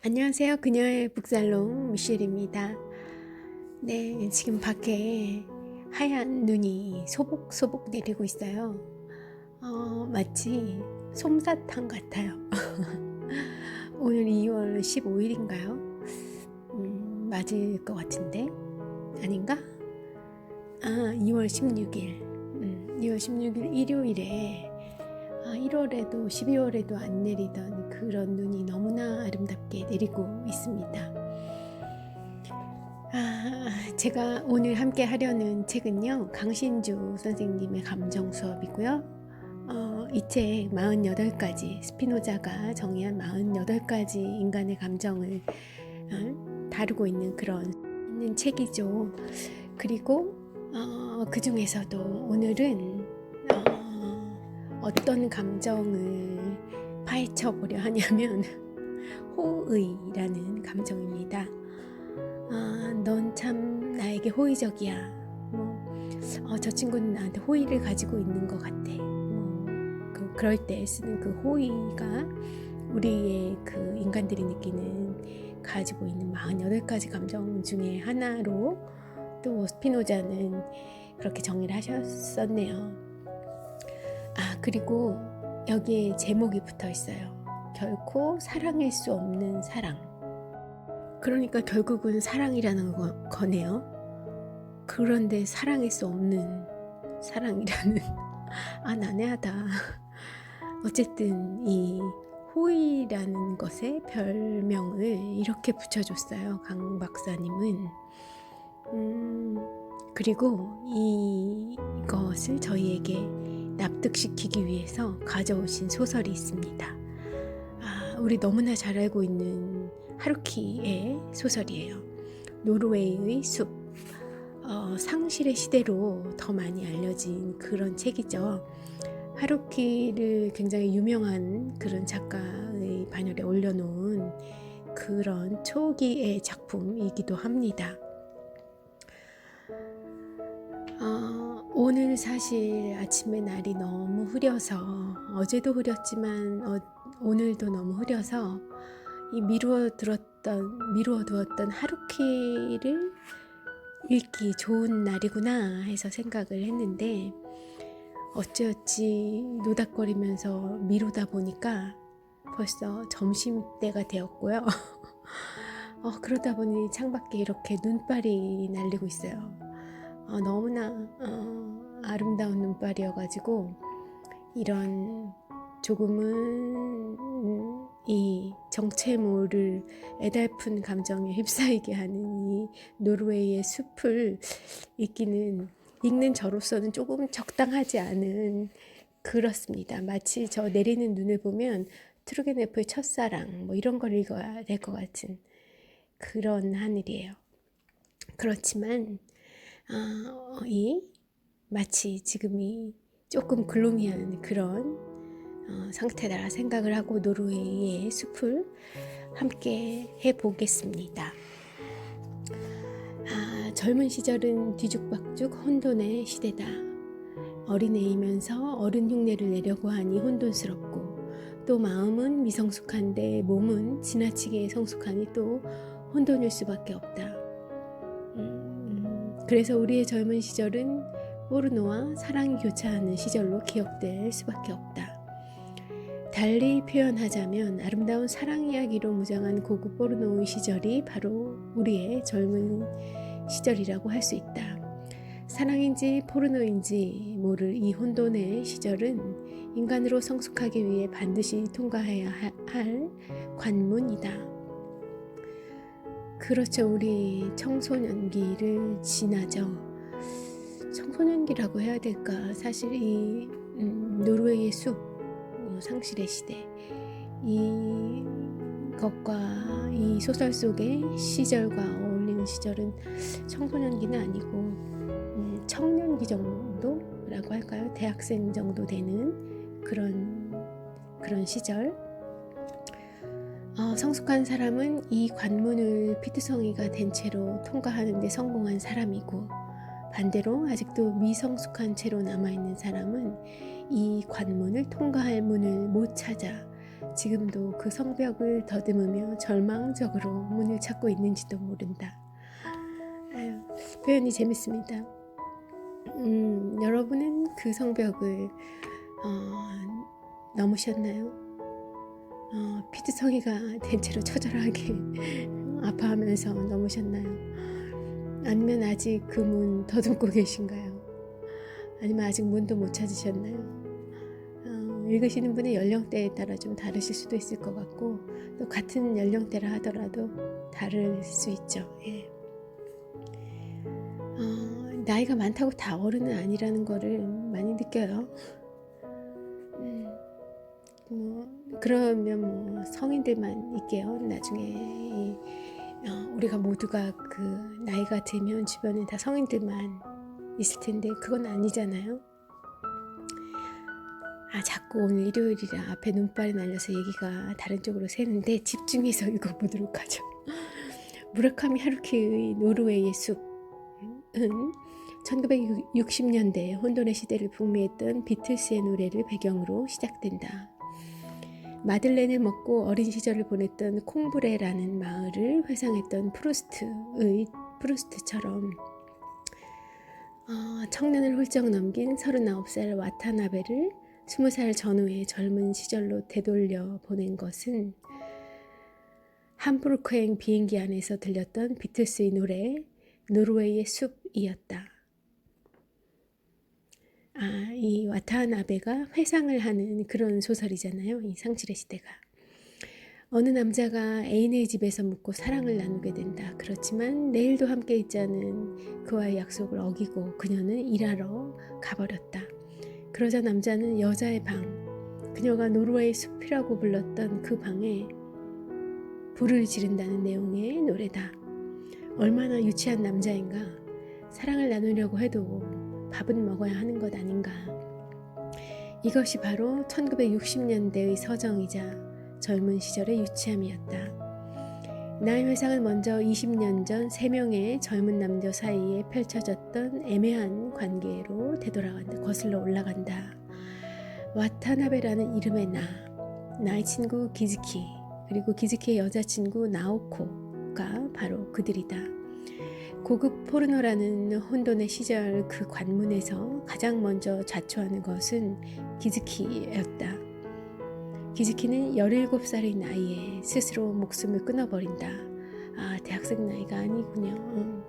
안녕하세요. 그녀의 북살롱 미셸입니다. 네, 지금 밖에 하얀 눈이 소복소복 내리고 있어요. 마치 솜사탕 같아요. 오늘 2월 15일인가요? 맞을 것 같은데 아닌가? 2월 16일 2월 16일 일요일에 1월에도 12월에도 안 내리던 그런 눈이 너무나 아름답게 내리고 있습니다. 제가 오늘 함께 하려는 책은요, 강신주 선생님의 감정 수업이고요. 이 책 48가지, 스피노자가 정의한 48가지 인간의 감정을 다루고 있는 그런 책이죠. 그리고 그 중에서도 오늘은 어떤 감정을 파헤쳐 보려 하냐면 호의라는 감정입니다. 넌 참 나에게 호의적이야. 저 친구는 나한테 호의를 가지고 있는 것 같아. 그럴 때 쓰는 그 호의가 우리의 그 인간들이 느끼는 가지고 있는 48가지 감정 중에 하나로 또 스피노자는 그렇게 정의를 하셨었네요. 그리고 여기에 제목이 붙어 있어요. 결코 사랑일 수 없는 사랑. 그러니까 결국은 사랑이라는 거네요. 그런데 사랑일 수 없는 사랑이라는 난해하다. 어쨌든 이 호의라는 것에 별명을 이렇게 붙여줬어요. 강 박사님은. 그리고 이것을 저희에게 납득시키기 위해서 가져오신 소설이 있습니다. 우리 너무나 잘 알고 있는 하루키의 소설이에요. 노르웨이의 숲. 상실의 시대로 더 많이 알려진 그런 책이죠. 하루키를 굉장히 유명한 그런 작가의 반열에 올려놓은 그런 초기의 작품이기도 합니다. 오늘 사실 아침에 날이 너무 흐려서, 어제도 흐렸지만 오늘도 너무 흐려서 이 미루어두었던 하루키를 읽기 좋은 날이구나 해서 생각을 했는데, 어찌어찌 노닥거리면서 미루다 보니까 벌써 점심때가 되었고요. 그러다 보니 창밖에 이렇게 눈발이 날리고 있어요. 너무나 아름다운 눈발이어가지고 이런 조금은 이 정체모를 애달픈 감정에 휩싸이게 하는 이 노르웨이의 숲을 읽는 저로서는 조금 적당하지 않은, 그렇습니다. 마치 저 내리는 눈을 보면 트루게네프의 첫사랑 이런 걸 읽어야 될 것 같은 그런 하늘이에요. 그렇지만 마치 지금이 조금 글루미한 그런 상태다 생각을 하고 노르웨이의 숲을 함께 해보겠습니다. 젊은 시절은 뒤죽박죽 혼돈의 시대다. 어린애이면서 어른 흉내를 내려고 하니 혼돈스럽고, 또 마음은 미성숙한데 몸은 지나치게 성숙하니 또 혼돈일 수밖에 없다. 그래서 우리의 젊은 시절은 포르노와 사랑이 교차하는 시절로 기억될 수밖에 없다. 달리 표현하자면 아름다운 사랑 이야기로 무장한 고급 포르노의 시절이 바로 우리의 젊은 시절이라고 할 수 있다. 사랑인지 포르노인지 모를 이 혼돈의 시절은 인간으로 성숙하기 위해 반드시 통과해야 할 관문이다. 그렇죠. 우리 청소년기를 지나죠. 청소년기라고 해야 될까? 사실 이 노르웨이의 숲, 상실의 시대, 이것과 이 소설 속의 시절과 어울리는 시절은 청소년기는 아니고 청년기 정도라고 할까요? 대학생 정도 되는 그런 시절. 성숙한 사람은 이 관문을 피투성이가 된 채로 통과하는 데 성공한 사람이고, 반대로 아직도 미성숙한 채로 남아있는 사람은 이 관문을 통과할 문을 못 찾아 지금도 그 성벽을 더듬으며 절망적으로 문을 찾고 있는지도 모른다. 아유, 표현이 재밌습니다. 여러분은 그 성벽을 넘으셨나요? 피투성이가 된 채로 처절하게 아파하면서 넘으셨나요? 아니면 아직 그 문 더듬고 계신가요? 아니면 아직 문도 못 찾으셨나요? 읽으시는 분의 연령대에 따라 좀 다르실 수도 있을 것 같고, 또 같은 연령대라 하더라도 다를 수 있죠. 예. 나이가 많다고 다 어른은 아니라는 거를 많이 느껴요. 그러면 뭐 성인들만 있게요. 나중에 우리가 모두가 그 나이가 들면 주변에 다 성인들만 있을 텐데 그건 아니잖아요. 자꾸 오늘 일요일이라 앞에 눈발이 날려서 얘기가 다른 쪽으로 새는데 집중해서 읽어보도록 하죠. 무라카미 하루키의 노르웨이의 숲은 1960년대 혼돈의 시대를 풍미했던 비틀스의 노래를 배경으로 시작된다. 마들렌을 먹고 어린 시절을 보냈던 콩브레라는 마을을 회상했던 프루스트처럼 청년을 훌쩍 넘긴 39살 와타나베를 20살 전후의 젊은 시절로 되돌려 보낸 것은 함부르크행 비행기 안에서 들렸던 비틀스의 노래 노르웨이의 숲이었다. 이 와타나베가 회상을 하는 그런 소설이잖아요. 이 상실의 시대가. 어느 남자가 애인의 집에서 묵고 사랑을 나누게 된다. 그렇지만 내일도 함께 있자는 그와의 약속을 어기고 그녀는 일하러 가버렸다. 그러자 남자는 여자의 방, 그녀가 노르웨이 숲이라고 불렀던 그 방에 불을 지른다는 내용의 노래다. 얼마나 유치한 남자인가. 사랑을 나누려고 해도 밥은 먹어야 하는 것 아닌가. 이것이 바로 1960년대의 서정이자 젊은 시절의 유치함이었다. 나의 회상은 먼저 20년 전 3명의 젊은 남녀 사이에 펼쳐졌던 애매한 관계로 되돌아간다. 거슬러 올라간다. 와타나베라는 이름의 나의 친구 기즈키, 그리고 기즈키의 여자친구 나오코가 바로 그들이다. 고급 포르노라는 혼돈의 시절 그 관문에서 가장 먼저 자초하는 것은 기즈키였다. 기즈키는 17살의 나이에 스스로 목숨을 끊어버린다. 대학생 나이가 아니군요.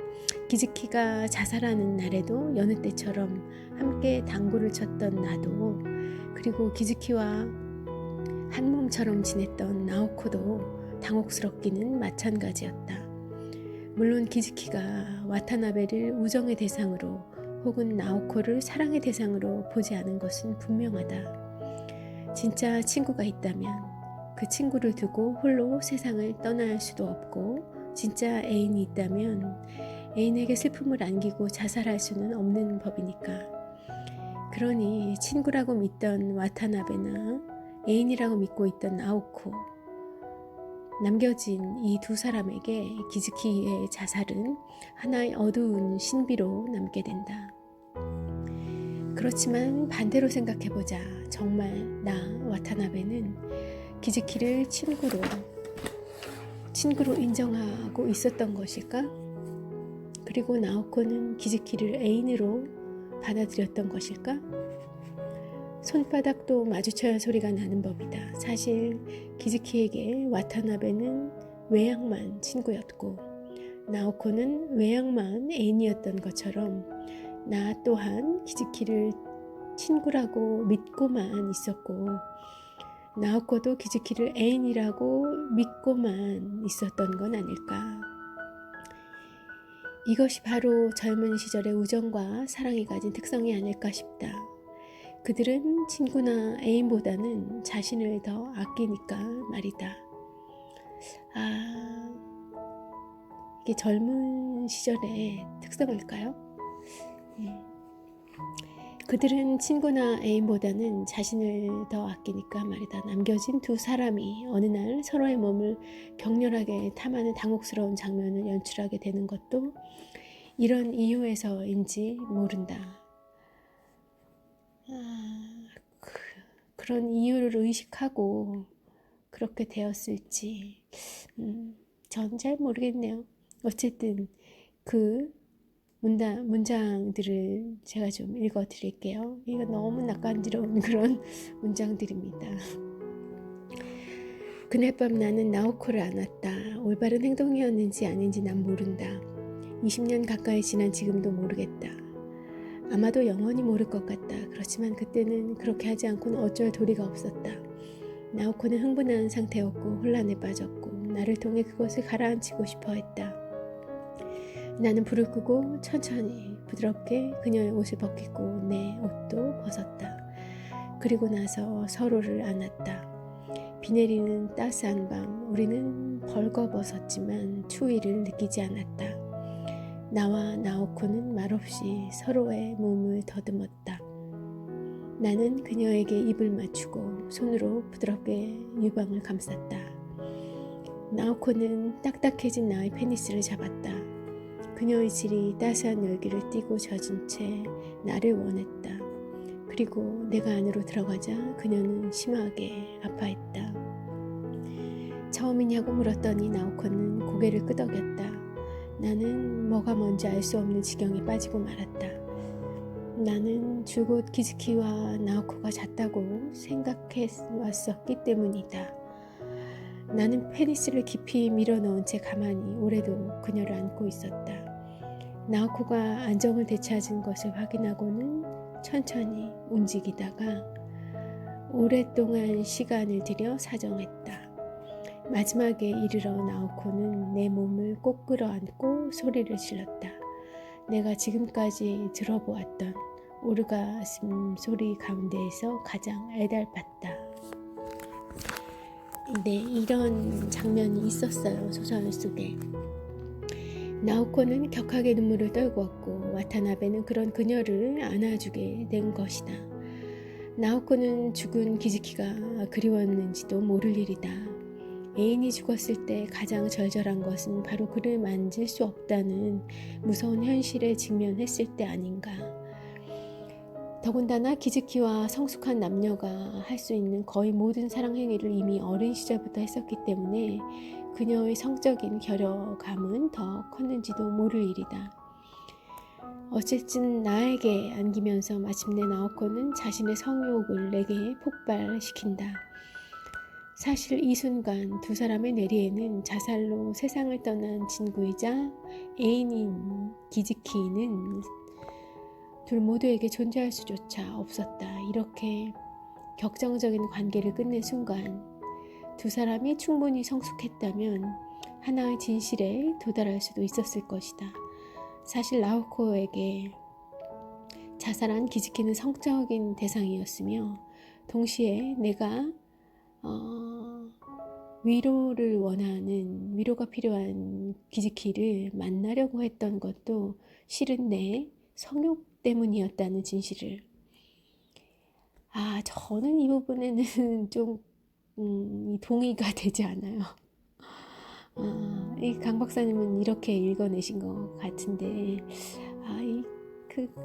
기즈키가 자살하는 날에도 여느 때처럼 함께 당구를 쳤던 나도, 그리고 기즈키와 한 몸처럼 지냈던 나오코도 당혹스럽기는 마찬가지였다. 물론 기즈키가 와타나베를 우정의 대상으로 혹은 나오코를 사랑의 대상으로 보지 않은 것은 분명하다. 진짜 친구가 있다면 그 친구를 두고 홀로 세상을 떠날 수도 없고, 진짜 애인이 있다면 애인에게 슬픔을 안기고 자살할 수는 없는 법이니까. 그러니 친구라고 믿던 와타나베나 애인이라고 믿고 있던 나오코, 남겨진 이 두 사람에게 기즈키의 자살은 하나의 어두운 신비로 남게 된다. 그렇지만 반대로 생각해보자. 정말 와타나베는 기즈키를 친구로 인정하고 있었던 것일까? 그리고 나오코는 기즈키를 애인으로 받아들였던 것일까? 손바닥도 마주쳐야 소리가 나는 법이다. 사실 기즈키에게 와타나베는 외양만 친구였고 나오코는 외양만 애인이었던 것처럼 나 또한 기즈키를 친구라고 믿고만 있었고 나오코도 기즈키를 애인이라고 믿고만 있었던 건 아닐까. 이것이 바로 젊은 시절의 우정과 사랑이 가진 특성이 아닐까 싶다. 그들은 친구나 애인보다는 자신을 더 아끼니까 말이다. 이게 젊은 시절의 특성일까요? 그들은 친구나 애인보다는 자신을 더 아끼니까 말이다. 남겨진 두 사람이 어느 날 서로의 몸을 격렬하게 탐하는 당혹스러운 장면을 연출하게 되는 것도 이런 이유에서인지 모른다. 그런 이유를 의식하고 그렇게 되었을지 전 잘 모르겠네요. 어쨌든 그 문장들을 제가 좀 읽어 드릴게요. 이거 너무 낯간지러운 그런 문장들입니다. 그날 밤 나는 나오코를 안았다. 올바른 행동이었는지 아닌지 난 모른다. 20년 가까이 지난 지금도 모르겠다. 아마도 영원히 모를 것 같다. 그렇지만 그때는 그렇게 하지 않고는 어쩔 도리가 없었다. 나오코는 흥분한 상태였고 혼란에 빠졌고 나를 통해 그것을 가라앉히고 싶어 했다. 나는 불을 끄고 천천히 부드럽게 그녀의 옷을 벗기고 내 옷도 벗었다. 그리고 나서 서로를 안았다. 비 내리는 따스한 밤 우리는 벌거벗었지만 추위를 느끼지 않았다. 나와 나오코는 말없이 서로의 몸을 더듬었다. 나는 그녀에게 입을 맞추고 손으로 부드럽게 유방을 감쌌다. 나오코는 딱딱해진 나의 페니스를 잡았다. 그녀의 질이 따스한 열기를 띠고 젖은 채 나를 원했다. 그리고 내가 안으로 들어가자 그녀는 심하게 아파했다. 처음이냐고 물었더니 나오코는 고개를 끄덕였다. 나는 뭐가 뭔지 알 수 없는 지경에 빠지고 말았다. 나는 줄곧 기즈키와 나오코가 잤다고 생각해 왔었기 때문이다. 나는 페니스를 깊이 밀어넣은 채 가만히 오래도 그녀를 안고 있었다. 나오코가 안정을 되찾은 것을 확인하고는 천천히 움직이다가 오랫동안 시간을 들여 사정했다. 마지막에 이르러 나오코는 내 몸을 꼭 끌어안고 소리를 질렀다. 내가 지금까지 들어보았던 오르가슴 소리 가운데에서 가장 애달팠다. 네, 이런 장면이 있었어요. 소설 속에. 나오코는 격하게 눈물을 떨구었고 와타나베는 그런 그녀를 안아주게 된 것이다. 나오코는 죽은 기즈키가 그리웠는지도 모를 일이다. 애인이 죽었을 때 가장 절절한 것은 바로 그를 만질 수 없다는 무서운 현실에 직면했을 때 아닌가. 더군다나 기즈키와 성숙한 남녀가 할 수 있는 거의 모든 사랑 행위를 이미 어린 시절부터 했었기 때문에 그녀의 성적인 결여감은 더 컸는지도 모를 일이다. 어쨌든 나에게 안기면서 마침내 나오코는 자신의 성욕을 내게 폭발시킨다. 사실 이 순간 두 사람의 뇌리에는 자살로 세상을 떠난 친구이자 애인인 기즈키는 둘 모두에게 존재할 수조차 없었다. 이렇게 격정적인 관계를 끝낸 순간 두 사람이 충분히 성숙했다면 하나의 진실에 도달할 수도 있었을 것이다. 사실 나오코에게 자살한 기즈키는 성적인 대상이었으며 동시에 내가 위로를 원하는 위로가 필요한 기즈키를 만나려고 했던 것도 실은 내 성욕 때문이었다는 진실을 저는 이 부분에는 좀 동의가 되지 않아요. 이 강 박사님은 이렇게 읽어내신 것 같은데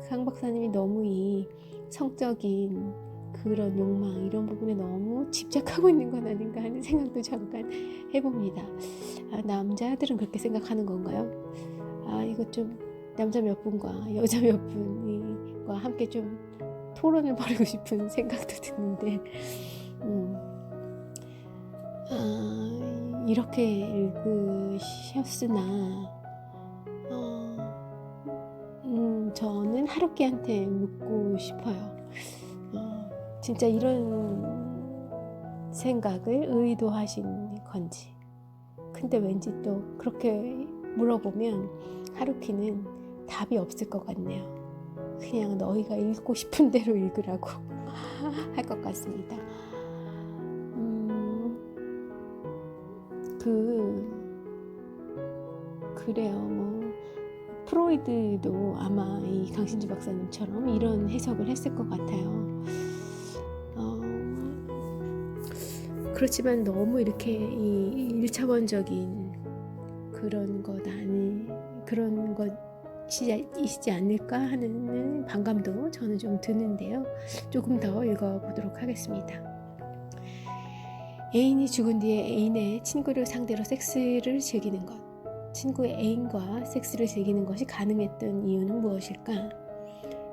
강 박사님이 너무 이 성적인 그런 욕망 이런 부분에 너무 집착하고 있는 건 아닌가 하는 생각도 잠깐 해봅니다. 남자들은 그렇게 생각하는 건가요? 이거 좀 남자 몇 분과 여자 몇 분과 함께 좀 토론을 벌이고 싶은 생각도 드는데 이렇게 읽으셨으나 저는 하루키한테 묻고 싶어요. 진짜 이런 생각을 의도하신 건지. 근데 왠지 또 그렇게 물어보면 하루키는 답이 없을 것 같네요. 그냥 너희가 읽고 싶은 대로 읽으라고 할 것 같습니다. 그래요. 프로이드도 아마 이 강신주 박사님처럼 이런 해석을 했을 것 같아요. 그렇지만 너무 이렇게 이 1차원적인 그런 것이지 않을까 하는 반감도 저는 좀 드는데요. 조금 더 읽어보도록 하겠습니다. 애인이 죽은 뒤에 애인의 친구를 상대로 섹스를 즐기는 것, 친구의 애인과 섹스를 즐기는 것이 가능했던 이유는 무엇일까?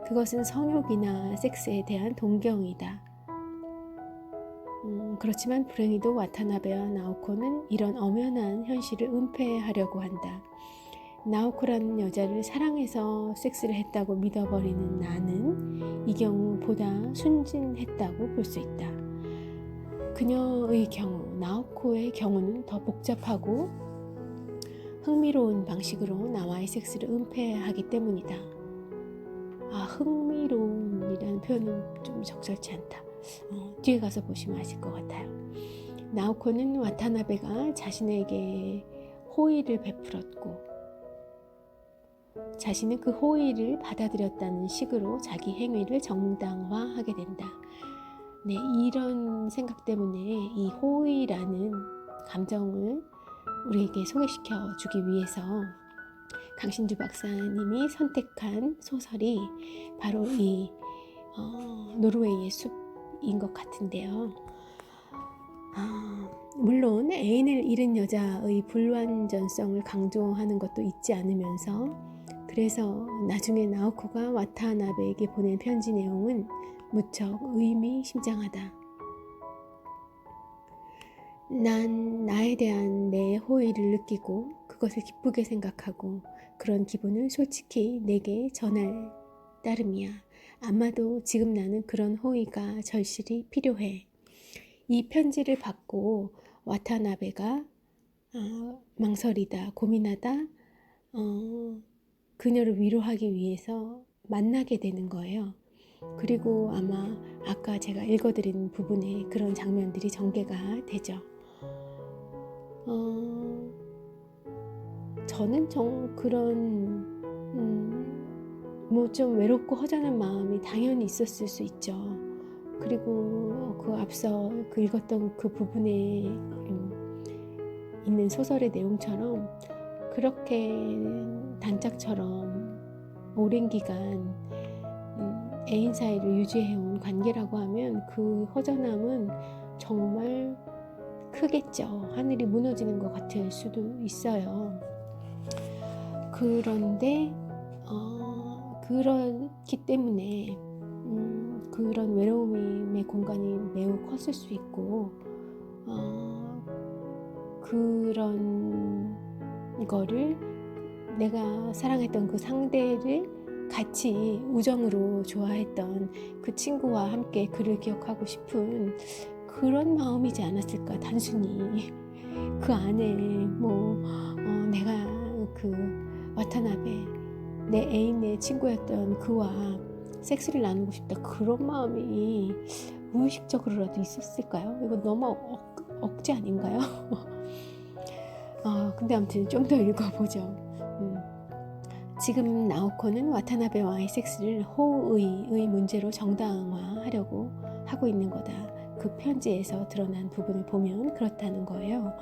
그것은 성욕이나 섹스에 대한 동경이다. 그렇지만 불행히도 와타나베와 나오코는 이런 엄연한 현실을 은폐하려고 한다. 나오코라는 여자를 사랑해서 섹스를 했다고 믿어버리는 나는 이 경우 보다 순진했다고 볼 수 있다. 그녀의 경우, 나오코의 경우는 더 복잡하고 흥미로운 방식으로 나와의 섹스를 은폐하기 때문이다. 흥미로운이라는 표현은 좀 적절치 않다. 뒤에 가서 보시면 아실 것 같아요. 나오코는 와타나베가 자신에게 호의를 베풀었고 자신은 그 호의를 받아들였다는 식으로 자기 행위를 정당화하게 된다. 네, 이런 생각 때문에 이 호의라는 감정을 우리에게 소개시켜 주기 위해서 강신주 박사님이 선택한 소설이 바로 이 노르웨이의 숲인 것 같은데요. 물론 애인을 잃은 여자의 불완전성을 강조하는 것도 잊지 않으면서 그래서 나중에 나오코가 와타나베에게 보낸 편지 내용은 무척 의미심장하다. 난 나에 대한 내 호의를 느끼고 그것을 기쁘게 생각하고 그런 기분을 솔직히 내게 전할 따름이야. 아마도 지금 나는 그런 호의가 절실히 필요해. 이 편지를 받고 와타나베가 망설이다, 고민하다 그녀를 위로하기 위해서 만나게 되는 거예요. 그리고 아마 아까 제가 읽어드린 부분에 그런 장면들이 전개가 되죠. 저는 그런 뭐 좀 외롭고 허전한 마음이 당연히 있었을 수 있죠. 그리고 그 앞서 읽었던 그 부분에 있는 소설의 내용처럼 그렇게 단짝처럼 오랜 기간 애인 사이를 유지해온 관계라고 하면 그 허전함은 정말 크겠죠. 하늘이 무너지는 것 같을 수도 있어요. 그런데 그렇기 때문에 그런 외로움의 공간이 매우 컸을 수 있고 그런 거를 내가 사랑했던 그 상대를 같이 우정으로 좋아했던 그 친구와 함께 그를 기억하고 싶은 그런 마음이지 않았을까. 단순히 그 안에 내가 그 와타나베 내 애인의 친구였던 그와 섹스를 나누고 싶다 그런 마음이 무의식적으로라도 있었을까요? 이거 너무 억지 아닌가요? 근데 아무튼 좀 더 읽어보죠. 지금 나오코는 와타나베와의 섹스를 호의의 문제로 정당화하려고 하고 있는 거다. 그 편지에서 드러난 부분을 보면 그렇다는 거예요.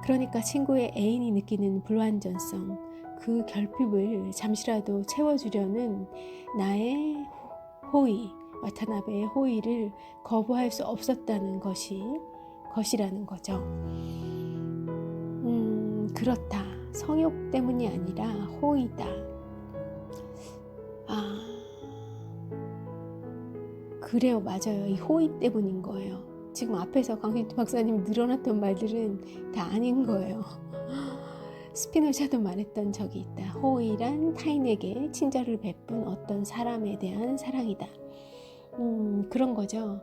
그러니까 친구의 애인이 느끼는 불완전성, 그 결핍을 잠시라도 채워주려는 나의 호의, 와타나베의 호의를 거부할 수 없었다는 것이라는 거죠. 그렇다. 성욕 때문이 아니라 호의다. 그래요. 맞아요. 이 호의 때문인 거예요. 지금 앞에서 강신주 박사님 늘어났던 말들은 다 아닌 거예요. 스피노자도 말했던 적이 있다. 호의란 타인에게 친절을 베푼 어떤 사람에 대한 사랑이다. 그런 거죠.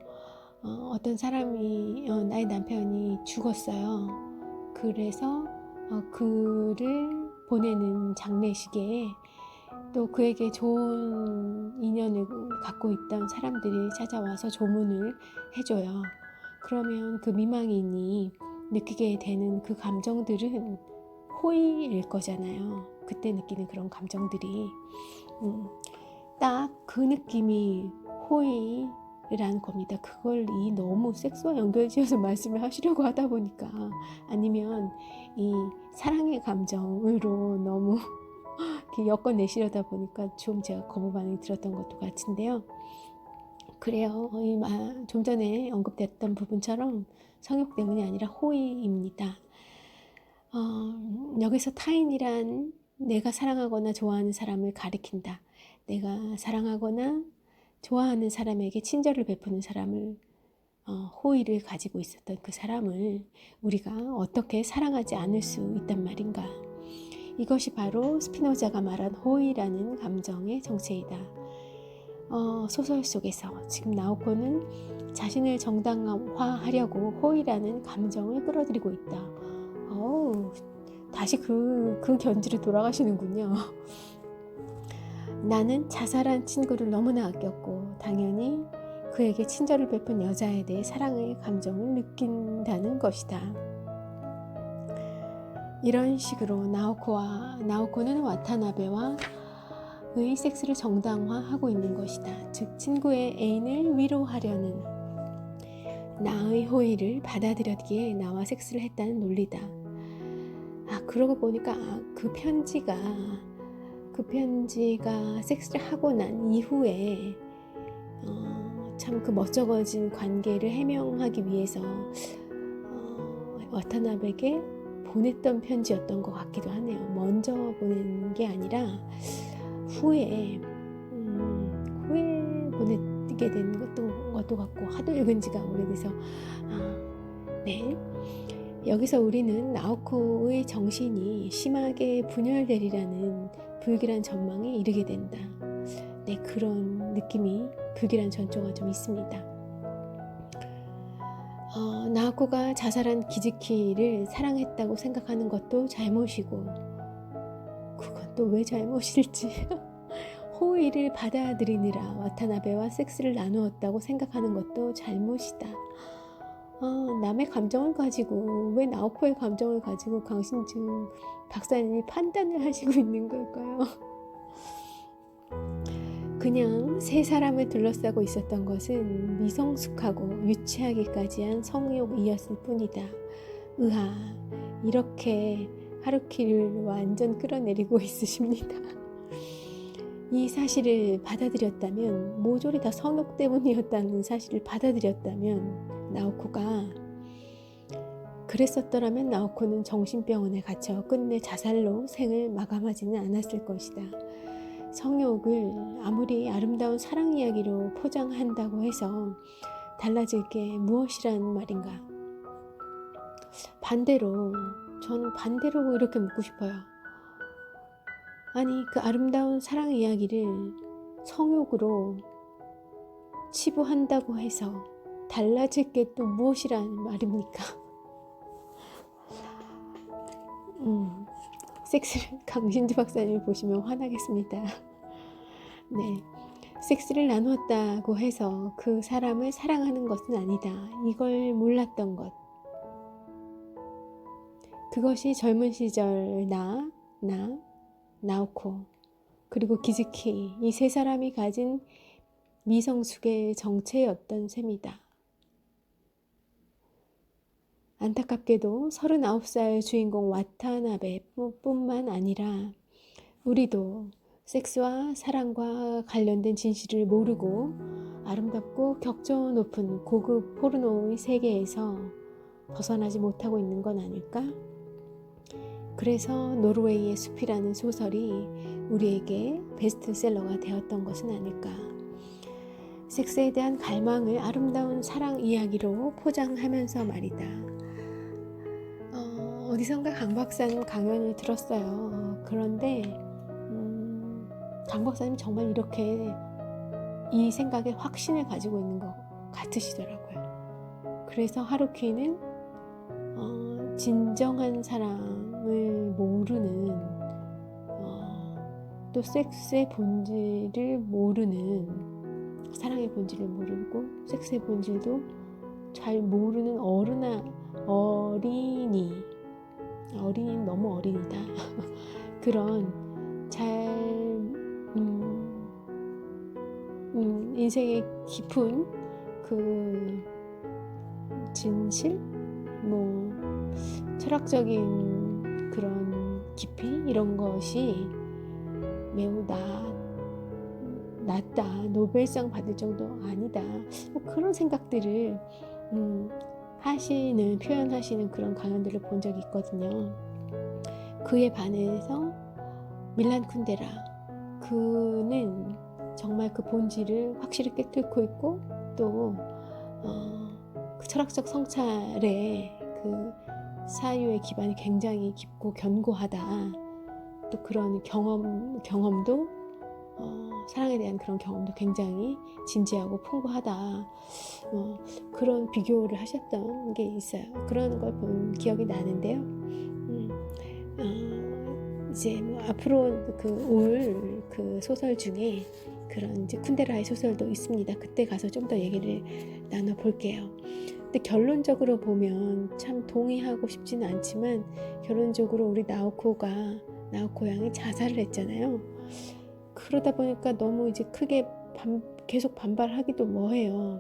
어떤 사람이 나의 남편이 죽었어요. 그래서 그를 보내는 장례식에 또 그에게 좋은 인연을 갖고 있던 사람들이 찾아와서 조문을 해줘요. 그러면 그 미망인이 느끼게 되는 그 감정들은 호의일 거잖아요. 그때 느끼는 그런 감정들이 딱 그 느낌이 호의라는 겁니다. 그걸 너무 섹스와 연결지어서 말씀을 하시려고 하다 보니까 아니면 이 사랑의 감정으로 너무 엮어내시려다 보니까 좀 제가 거부 반응이 들었던 것도 같은데요. 그래요. 좀 전에 언급됐던 부분처럼 성욕 때문이 아니라 호의입니다. 여기서 타인이란 내가 사랑하거나 좋아하는 사람을 가리킨다. 내가 사랑하거나 좋아하는 사람에게 친절을 베푸는 사람을, 호의를 가지고 있었던 그 사람을 우리가 어떻게 사랑하지 않을 수 있단 말인가. 이것이 바로 스피노자가 말한 호의라는 감정의 정체이다. 소설 속에서 지금 나오코는 자신을 정당화하려고 호의라는 감정을 끌어들이고 있다. 다시 그 견지로 돌아가시는군요. 나는 자살한 친구를 너무나 아꼈고 당연히 그에게 친절을 베푼 여자에 대해 사랑의 감정을 느낀다는 것이다. 이런 식으로 나오코는 와타나베와의 섹스를 정당화하고 있는 것이다. 즉 친구의 애인을 위로하려는 나의 호의를 받아들였기에 나와 섹스를 했다는 논리다. 그러고 보니까 그 편지가 섹스를 하고 난 이후에 참 그 멋쩍어진 관계를 해명하기 위해서 와타나베에게 보냈던 편지였던 것 같기도 하네요. 먼저 보낸 게 아니라 후에 보내게 된 것도 같고, 하도 읽은 지가 오래돼서 네. 여기서 우리는 나오코의 정신이 심하게 분열되리라는 불길한 전망에 이르게 된다. 네, 그런 느낌이 불길한 전조가 좀 있습니다. 나오코가 자살한 기즈키를 사랑했다고 생각하는 것도 잘못이고, 그건 또 왜 잘못일지. 호의를 받아들이느라 와타나베와 섹스를 나누었다고 생각하는 것도 잘못이다. 남의 감정을 가지고 왜 나오코의 감정을 가지고 강신주 박사님이 판단을 하시고 있는 걸까요? 그냥 세 사람을 둘러싸고 있었던 것은 미성숙하고 유치하기까지 한 성욕이었을 뿐이다. 이렇게 하루키를 완전 끌어내리고 있으십니다. 이 사실을 받아들였다면, 모조리 다 성욕 때문이었다는 사실을 받아들였다면, 나오코가 그랬었더라면 나오코는 정신병원에 갇혀 끝내 자살로 생을 마감하지는 않았을 것이다. 성욕을 아무리 아름다운 사랑 이야기로 포장한다고 해서 달라질 게 무엇이란 말인가? 저는 반대로 이렇게 묻고 싶어요. 아니, 그 아름다운 사랑 이야기를 성욕으로 치부한다고 해서 달라질 게 또 무엇이란 말입니까? 섹스를 강신주 박사님을 보시면 화나겠습니다. 네, 섹스를 나누었다고 해서 그 사람을 사랑하는 것은 아니다. 이걸 몰랐던 것. 그것이 젊은 시절 나오코, 그리고 기즈키, 이 세 사람이 가진 미성숙의 정체였던 셈이다. 안타깝게도 39살 주인공 와타나베 뿐만 아니라 우리도 섹스와 사랑과 관련된 진실을 모르고 아름답고 격조 높은 고급 포르노의 세계에서 벗어나지 못하고 있는 건 아닐까? 그래서 노르웨이의 숲이라는 소설이 우리에게 베스트셀러가 되었던 것은 아닐까? 섹스에 대한 갈망을 아름다운 사랑 이야기로 포장하면서 말이다. 어디선가 강 박사님 강연을 들었어요. 그런데 강 박사님 정말 이렇게 이 생각에 확신을 가지고 있는 것 같으시더라고요. 그래서 하루키는 진정한 사랑을 모르는, 또 섹스의 본질을 모르는, 사랑의 본질을 모르고 섹스의 본질도 잘 모르는 어린이는 너무 어린이다. 그런 인생의 깊은 그 진실, 철학적인 그런 깊이, 이런 것이 매우 낮다, 노벨상 받을 정도 아니다, 그런 생각들을 표현하시는 그런 강연들을 본 적이 있거든요. 그에 반해서 밀란 쿤데라, 그는 정말 그 본질을 확실히 꿰뚫고 있고 또 그 철학적 성찰의 그 사유의 기반이 굉장히 깊고 견고하다. 또 그런 경험도 사랑에 대한 그런 경험도 굉장히 진지하고 풍부하다. 그런 비교를 하셨던 게 있어요. 그런 걸 본 기억이 나는데요. 이제 뭐 앞으로 올 그 소설 중에 그런 이제 쿤데라의 소설도 있습니다. 그때 가서 좀 더 얘기를 나눠 볼게요. 근데 결론적으로 보면 참 동의하고 싶지는 않지만, 결론적으로 우리 나오코 양이 자살을 했잖아요. 그러다 보니까 너무 이제 크게 계속 반발하기도 뭐해요.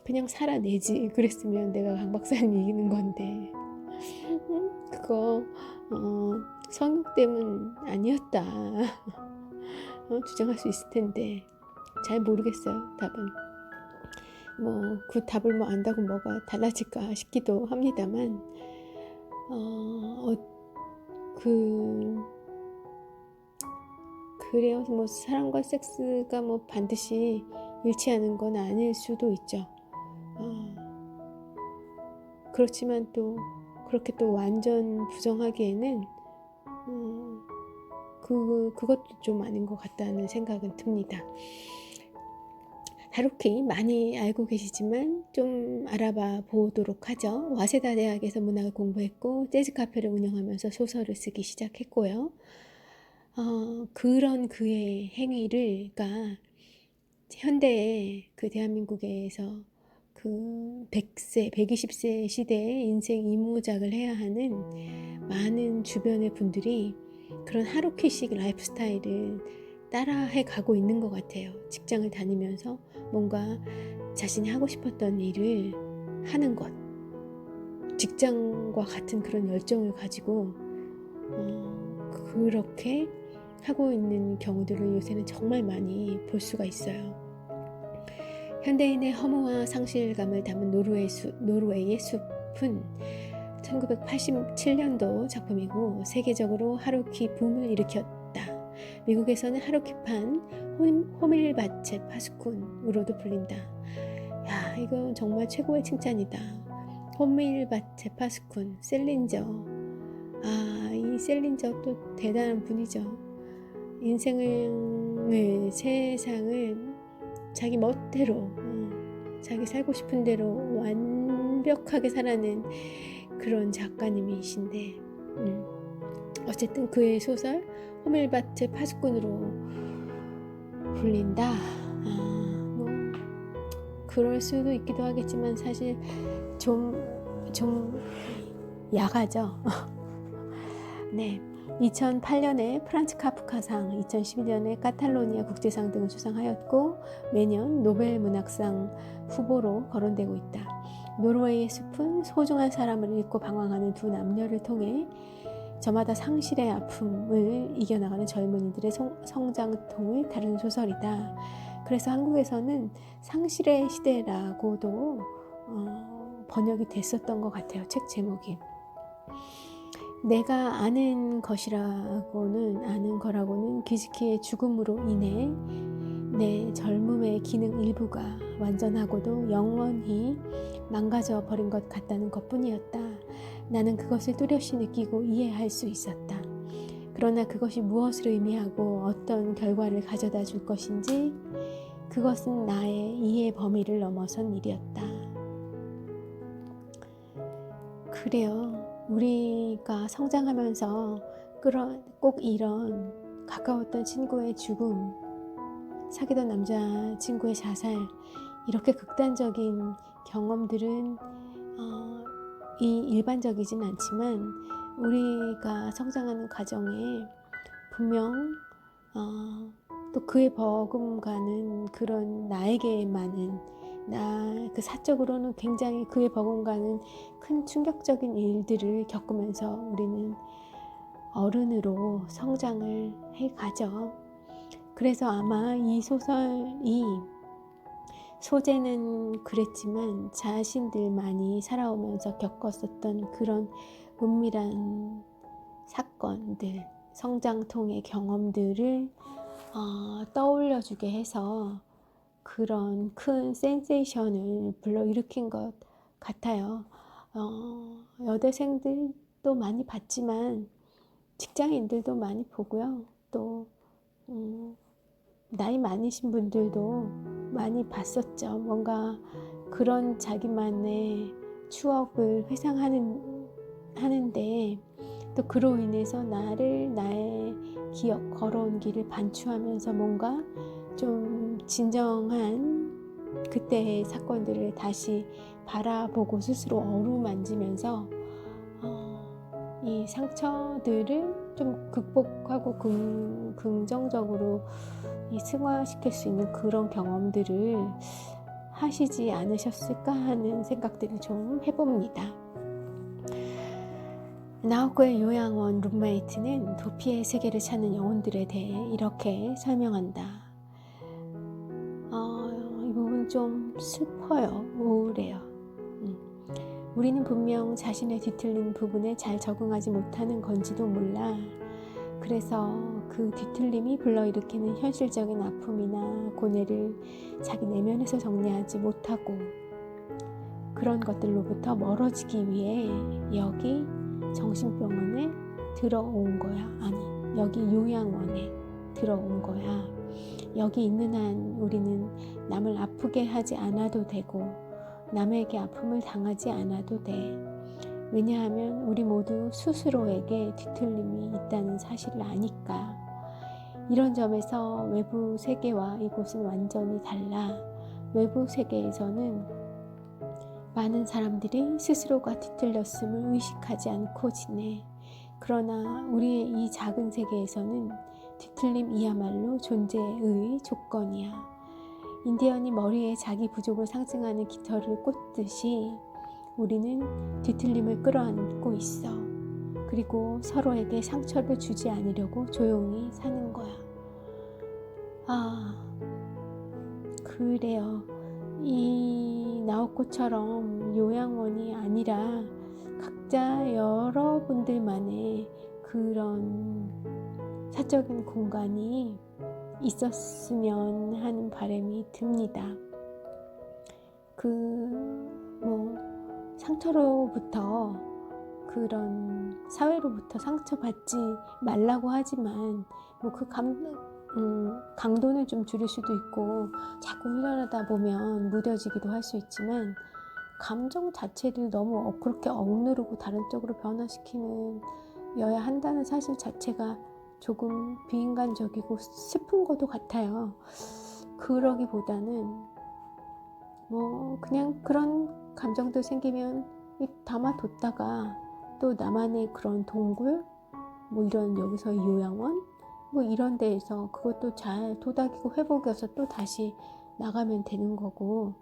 그냥 살아내지 그랬으면 내가 강 박사님 이기는 건데 그거 성욕 때문 아니었다 주장할 수 있을 텐데 잘 모르겠어요. 답은 그 답을 안다고 뭐가 달라질까 싶기도 합니다만 그래요. 사랑과 섹스가 반드시 일치하는 건 아닐 수도 있죠. 그렇지만 또 그렇게 또 완전 부정하기에는 그것도 좀 아닌 것 같다는 생각은 듭니다. 하루키 많이 알고 계시지만 좀 알아봐 보도록 하죠. 와세다 대학에서 문학을 공부했고 재즈 카페를 운영하면서 소설을 쓰기 시작했고요. 그런 그의 행위를, 그러니까 현대의 그 대한민국에서 그 100세, 120세 시대의 인생 이모작을 해야 하는 많은 주변의 분들이 그런 하루키식 라이프 스타일을 따라해 가고 있는 것 같아요. 직장을 다니면서 뭔가 자신이 하고 싶었던 일을 하는 것, 직장과 같은 그런 열정을 가지고 그렇게 하고 있는 경우들을 요새는 정말 많이 볼 수가 있어요. 현대인의 허무와 상실감을 담은 노르웨이의 숲은 1987년도 작품이고 세계적으로 하루키 붐을 일으켰다. 미국에서는 하루키판 호밀바체 파스쿤으로도 불린다. 야, 이건 정말 최고의 칭찬이다. 호밀바체 파스쿤, 셀린저. 이 셀린저 또 대단한 분이죠. 세상을 자기 멋대로 자기 살고 싶은 대로 완벽하게 살아낸 그런 작가님이신데 어쨌든 그의 소설 호밀바트 파수꾼으로 불린다. 그럴 수도 있기도 하겠지만 사실 좀 야하죠. 네. 2008년에 프란츠 카프카상, 2011년에 카탈로니아 국제상 등을 수상하였고 매년 노벨 문학상 후보로 거론되고 있다. 노르웨이의 숲은 소중한 사람을 잃고 방황하는 두 남녀를 통해 저마다 상실의 아픔을 이겨나가는 젊은이들의 성장통을 다루는 소설이다. 그래서 한국에서는 상실의 시대라고도 번역이 됐었던 것 같아요. 책 제목이. 내가 아는 거라고는 기즈키의 죽음으로 인해 내 젊음의 기능 일부가 완전하고도 영원히 망가져 버린 것 같다는 것뿐이었다. 나는 그것을 뚜렷이 느끼고 이해할 수 있었다. 그러나 그것이 무엇을 의미하고 어떤 결과를 가져다 줄 것인지 그것은 나의 이해 범위를 넘어선 일이었다. 그래요. 우리가 성장하면서 꼭 이런 가까웠던 친구의 죽음, 사귀던 남자친구의 자살, 이렇게 극단적인 경험들은 일반적이진 않지만 우리가 성장하는 과정에 분명 또 그에 버금가는 그런 나에게만은 그 사적으로는 굉장히 그에 버금가는 큰 충격적인 일들을 겪으면서 우리는 어른으로 성장을 해가죠. 그래서 아마 이 소설이 소재는 그랬지만 자신들만이 살아오면서 겪었었던 그런 은밀한 사건들, 성장통의 경험들을 떠올려주게 해서 그런 큰 센세이션을 불러일으킨 것 같아요. 여대생들도 많이 봤지만 직장인들도 많이 보고요. 또 나이 많으신 분들도 많이 봤었죠. 뭔가 그런 자기만의 추억을 회상하는데 또 그로 인해서 나의 기억, 걸어온 길을 반추하면서 뭔가 좀 진정한 그때의 사건들을 다시 바라보고 스스로 어루만지면서 이 상처들을 좀 극복하고 긍정적으로 승화시킬 수 있는 그런 경험들을 하시지 않으셨을까 하는 생각들을 좀 해봅니다. 나오코의 요양원 룸메이트는 도피의 세계를 찾는 영혼들에 대해 이렇게 설명한다. 이 부분 좀 슬퍼요. 우울해요. 우리는 분명 자신의 뒤틀린 부분에 잘 적응하지 못하는 건지도 몰라. 그래서 그 뒤틀림이 불러일으키는 현실적인 아픔이나 고뇌를 자기 내면에서 정리하지 못하고 그런 것들로부터 멀어지기 위해 여기 정신병원에 들어온 거야. 아니, 여기 요양원에 들어온 거야. 여기 있는 한 우리는 남을 아프게 하지 않아도 되고 남에게 아픔을 당하지 않아도 돼. 왜냐하면 우리 모두 스스로에게 뒤틀림이 있다는 사실을 아니까. 이런 점에서 외부 세계와 이곳은 완전히 달라. 외부 세계에서는 많은 사람들이 스스로가 뒤틀렸음을 의식하지 않고 지내. 그러나 우리의 이 작은 세계에서는 뒤틀림이야말로 존재의 조건이야. 인디언이 머리에 자기 부족을 상징하는 깃털을 꽂듯이 우리는 뒤틀림을 끌어안고 있어. 그리고 서로에게 상처를 주지 않으려고 조용히 사는 거야. 그래요. 이 나오코처럼 요양원이 아니라 각자 여러분들만의 그런 사적인 공간이 있었으면 하는 바람이 듭니다. 상처로부터 그런 사회로부터 상처받지 말라고 하지만 그 강도는 좀 줄일 수도 있고 자꾸 훈련하다 보면 무뎌지기도 할 수 있지만 감정 자체를 너무 그렇게 억누르고 다른 쪽으로 변화시키는 여야 한다는 사실 자체가 조금 비인간적이고 슬픈 것도 같아요. 그러기보다는 그냥 그런 감정도 생기면 담아뒀다가 또 나만의 그런 동굴 이런 여기서 요양원 이런 데에서 그것도 잘 도닥이고 회복해서 또 다시 나가면 되는 거고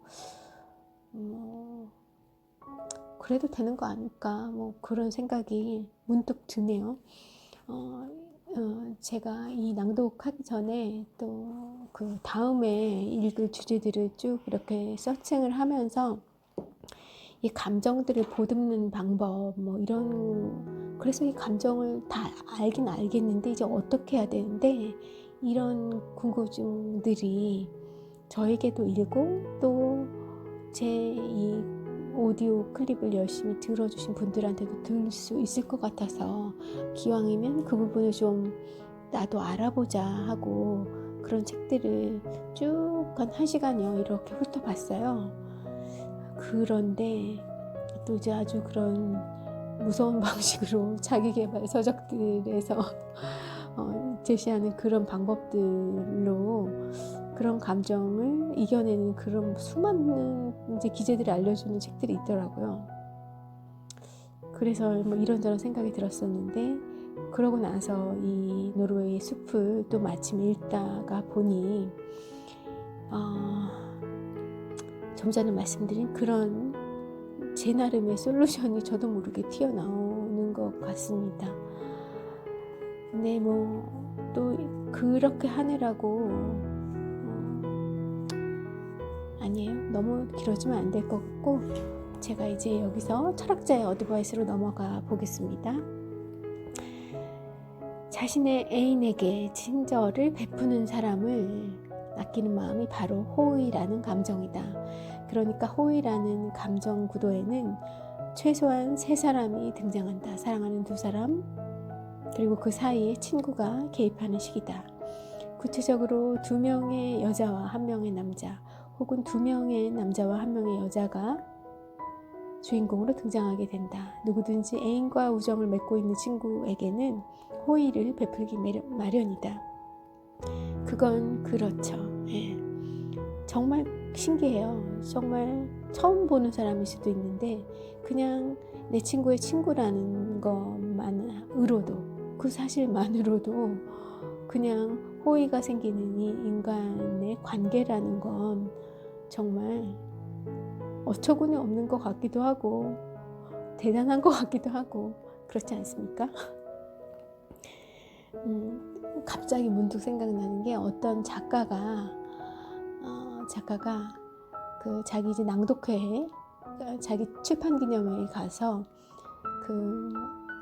그래도 되는 거 아닐까 그런 생각이 문득 드네요. 제가 이 낭독하기 전에 또 그 다음에 읽을 주제들을 쭉 이렇게 서칭을 하면서 이 감정들을 보듬는 방법 그래서 이 감정을 다 알긴 알겠는데 이제 어떻게 해야 되는데 이런 궁금증들이 저에게도 일고 또 제 이 오디오 클립을 열심히 들어주신 분들한테도 들을 수 있을 것 같아서 기왕이면 그 부분을 좀 나도 알아보자 하고 그런 책들을 쭉 한 1시간여 이렇게 훑어봤어요. 그런데 또 이제 아주 그런 무서운 방식으로 자기계발 서적들에서 제시하는 그런 방법들로 그런 감정을 이겨내는 그런 수많은 이제 기제들을 알려주는 책들이 있더라고요. 그래서 이런저런 생각이 들었었는데 그러고 나서 이 노르웨이의 숲을 또 마침 읽다가 보니 좀 전에 말씀드린 그런 제 나름의 솔루션이 저도 모르게 튀어나오는 것 같습니다. 근데 또 그렇게 하느라고 아니에요. 너무 길어지면 안 될 것 같고 제가 이제 여기서 철학자의 어드바이스로 넘어가 보겠습니다. 자신의 애인에게 친절을 베푸는 사람을 아끼는 마음이 바로 호의라는 감정이다. 그러니까 호의라는 감정 구도에는 최소한 3사람이 등장한다. 사랑하는 2사람, 그리고 그 사이에 친구가 개입하는 시기다. 구체적으로 2명의 여자와 1명의 남자, 혹은 2명의 남자와 1명의 여자가 주인공으로 등장하게 된다. 누구든지 애인과 우정을 맺고 있는 친구에게는 호의를 베풀기 마련이다. 그건 그렇죠. 예. 정말 신기해요. 정말 처음 보는 사람일 수도 있는데 그냥 내 친구의 친구라는 것만으로도, 그 사실만으로도 그냥 호의가 생기는 이 인간의 관계라는 건 정말 어처구니 없는 것 같기도 하고 대단한 것 같기도 하고 그렇지 않습니까? 갑자기 문득 생각나는 게 어떤 작가가 그 자기 이제 낭독회에 자기 출판 기념회에 가서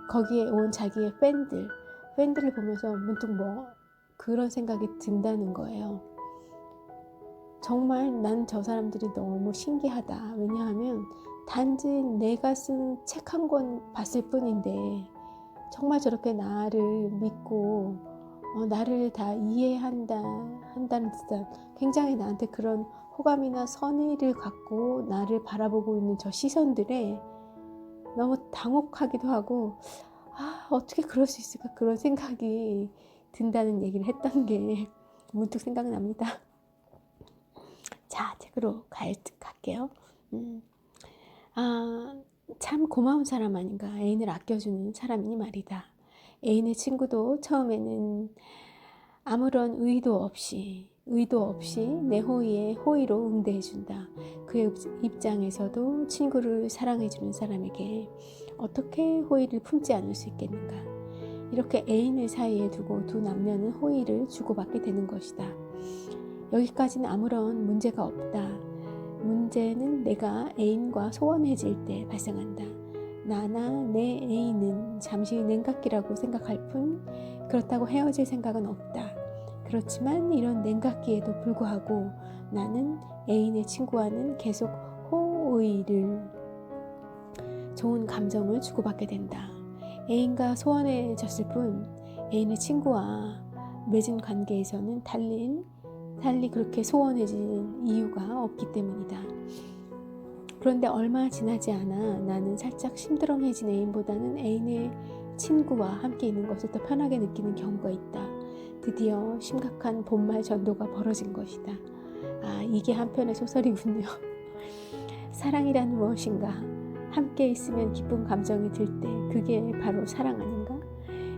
거기에 온 자기의 팬들을 보면서 문득 그런 생각이 든다는 거예요. 정말 난 저 사람들이 너무 신기하다. 왜냐하면 단지 내가 쓴 책 한 권 봤을 뿐인데 정말 저렇게 나를 믿고 나를 다 이해한다는 듯한 굉장히 나한테 그런 호감이나 선의를 갖고 나를 바라보고 있는 저 시선들에 너무 당혹하기도 하고 어떻게 그럴 수 있을까 그런 생각이 든다는 얘기를 했던 게 문득 생각납니다. 자, 책으로 갈게요. 참 고마운 사람 아닌가. 애인을 아껴주는 사람이니 말이다. 애인의 친구도 처음에는 아무런 의도 없이 내 호의에 호의로 응대해준다. 그의 입장에서도 친구를 사랑해주는 사람에게 어떻게 호의를 품지 않을 수 있겠는가. 이렇게 애인을 사이에 두고 2 남녀는 호의를 주고받게 되는 것이다. 여기까지는 아무런 문제가 없다. 문제는 내가 애인과 소원해질 때 발생한다. 나나 내 애인은 잠시 냉각기라고 생각할 뿐 그렇다고 헤어질 생각은 없다. 그렇지만 이런 냉각기에도 불구하고 나는 애인의 친구와는 계속 호의를, 좋은 감정을 주고받게 된다. 애인과 소원해졌을 뿐 애인의 친구와 맺은 관계에서는 달리 그렇게 소원해진 이유가 없기 때문이다. 그런데 얼마 지나지 않아 나는 살짝 심드렁해진 애인보다는 애인의 친구와 함께 있는 것을 더 편하게 느끼는 경우가 있다. 드디어 심각한 본말 전도가 벌어진 것이다. 이게 한편의 소설이군요. 사랑이란 무엇인가? 함께 있으면 기쁜 감정이 들 때 그게 바로 사랑 아닌가?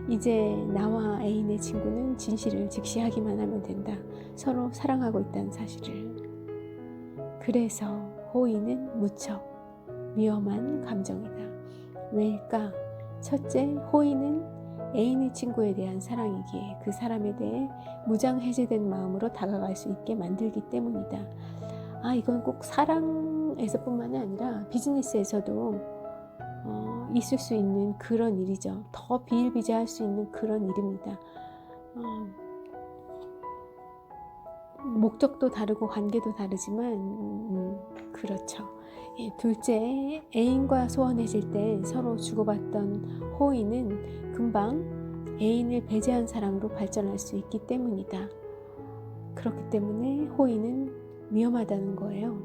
이제 나와 애인의 친구는 진실을 직시하기만 하면 된다. 서로 사랑하고 있다는 사실을. 그래서 호의는 무척 위험한 감정이다. 왜일까? 첫째, 호의는 애인의 친구에 대한 사랑이기에 그 사람에 대해 무장해제된 마음으로 다가갈 수 있게 만들기 때문이다. 이건 꼭 사랑에서뿐만이 아니라 비즈니스에서도 있을 수 있는 그런 일이죠. 더 비일비재할 수 있는 그런 일입니다. 목적도 다르고 관계도 다르지만 그렇죠. 둘째, 애인과 소원해질 때 서로 주고받던 호의는 금방 애인을 배제한 사랑으로 발전할 수 있기 때문이다. 그렇기 때문에 호의는 위험하다는 거예요.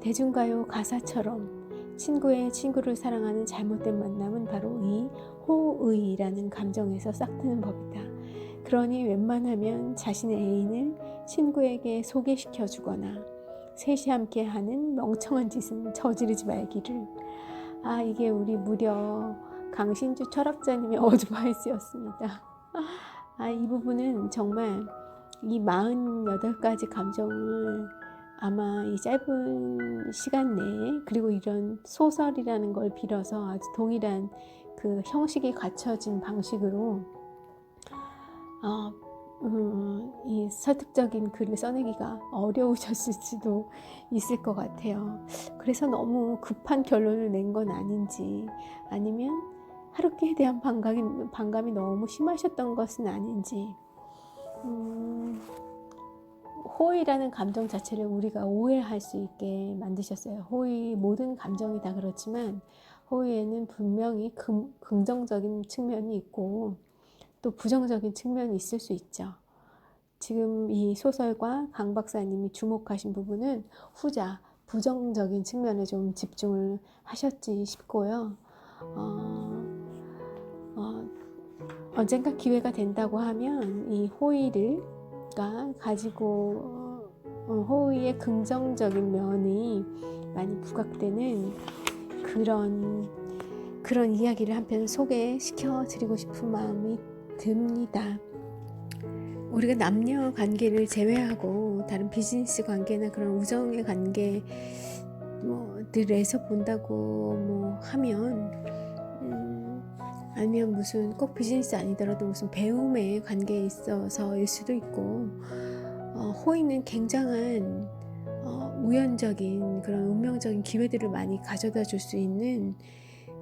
대중가요 가사처럼 친구의 친구를 사랑하는 잘못된 만남은 바로 이 호의라는 감정에서 싹트는 법이다. 그러니 웬만하면 자신의 애인을 친구에게 소개시켜 주거나 셋이 함께 하는 멍청한 짓은 저지르지 말기를. 이게 우리 무려 강신주 철학자님의 어드바이스였습니다. 이 부분은 정말 이 48가지 감정을 아마 이 짧은 시간 내에, 그리고 이런 소설이라는 걸 빌어서 아주 동일한 그 형식이 갖춰진 방식으로 이 설득적인 글을 써내기가 어려우셨을 수도 있을 것 같아요. 그래서 너무 급한 결론을 낸 건 아닌지, 아니면 하루키에 대한 반감이 너무 심하셨던 것은 아닌지, 호의라는 감정 자체를 우리가 오해할 수 있게 만드셨어요. 호의, 모든 감정이 다 그렇지만 호의에는 분명히 긍정적인 측면이 있고 또 부정적인 측면이 있을 수 있죠. 지금 이 소설과 강 박사님이 주목하신 부분은 후자, 부정적인 측면에 좀 집중을 하셨지 싶고요. 언젠가 기회가 된다고 하면 이 호의가 가지고 호의의 긍정적인 면이 많이 부각되는 그런 이야기를 한편 소개시켜 드리고 싶은 마음이 듭니다. 우리가 남녀 관계를 제외하고 다른 비즈니스 관계나 그런 우정의 관계들에서 본다고 하면 아니면 무슨 꼭 비즈니스 아니더라도 무슨 배움의 관계에 있어서일 수도 있고, 호의는 굉장한 우연적인 그런 운명적인 기회들을 많이 가져다 줄 수 있는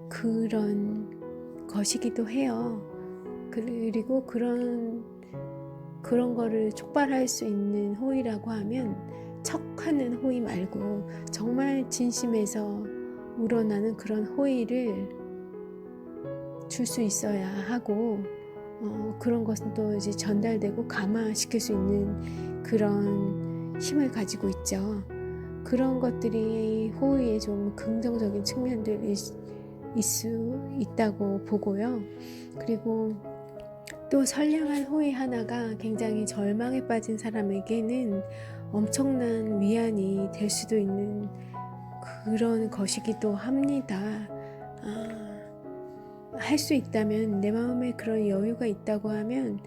그런 것이기도 해요. 그리고 그런 거를 촉발할 수 있는 호의라고 하면 척하는 호의 말고 정말 진심에서 우러나는 그런 호의를 줄 수 있어야 하고, 그런 것은 또 이제 전달되고 감화시킬 수 있는 그런 힘을 가지고 있죠. 그런 것들이 호의의 좀 긍정적인 측면들일 수 있다고 보고요. 그리고 또 선량한 호의 하나가 굉장히 절망에 빠진 사람에게는 엄청난 위안이 될 수도 있는 그런 것이기도 합니다. 할 수 있다면, 내 마음에 그런 여유가 있다고 하면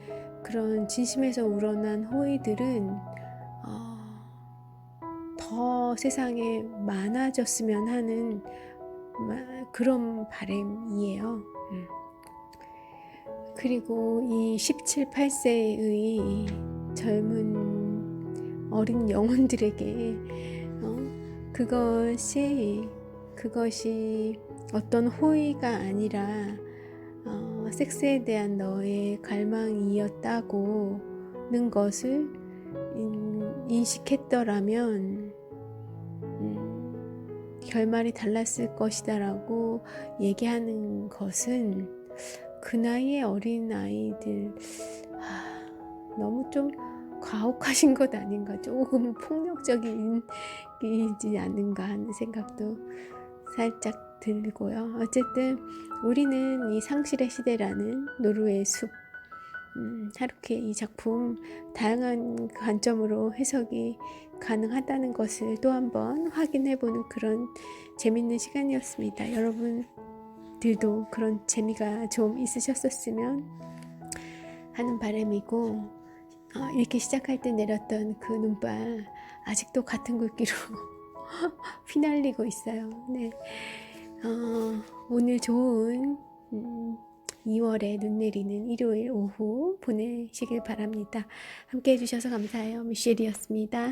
그런 진심에서 우러난 호의들은 더 세상에 많아졌으면 하는 그런 바람이에요. 그리고 이 17, 18세의 젊은 어린 영혼들에게 그것이 어떤 호의가 아니라 섹스에 대한 너의 갈망이었다고는 것을 인식했더라면 결말이 달랐을 것이다 라고 얘기하는 것은 그 나이의 어린 아이들 너무 좀 과혹하신 것 아닌가, 조금 폭력적이지 않은가 하는 생각도 살짝 들고요. 어쨌든 우리는 이 상실의 시대라는 노르웨이 숲, 하루키의 이 작품 다양한 관점으로 해석이 가능하다는 것을 또 한번 확인해보는 그런 재밌는 시간이었습니다. 여러분들도 그런 재미가 좀 있으셨었으면 하는 바람이고, 이렇게 시작할 때 내렸던 그 눈발 아직도 같은 굵기로 휘날리고 있어요. 네. 오늘 좋은 2월에 눈 내리는 일요일 오후 보내시길 바랍니다. 함께 해주셔서 감사해요. 미셸이었습니다.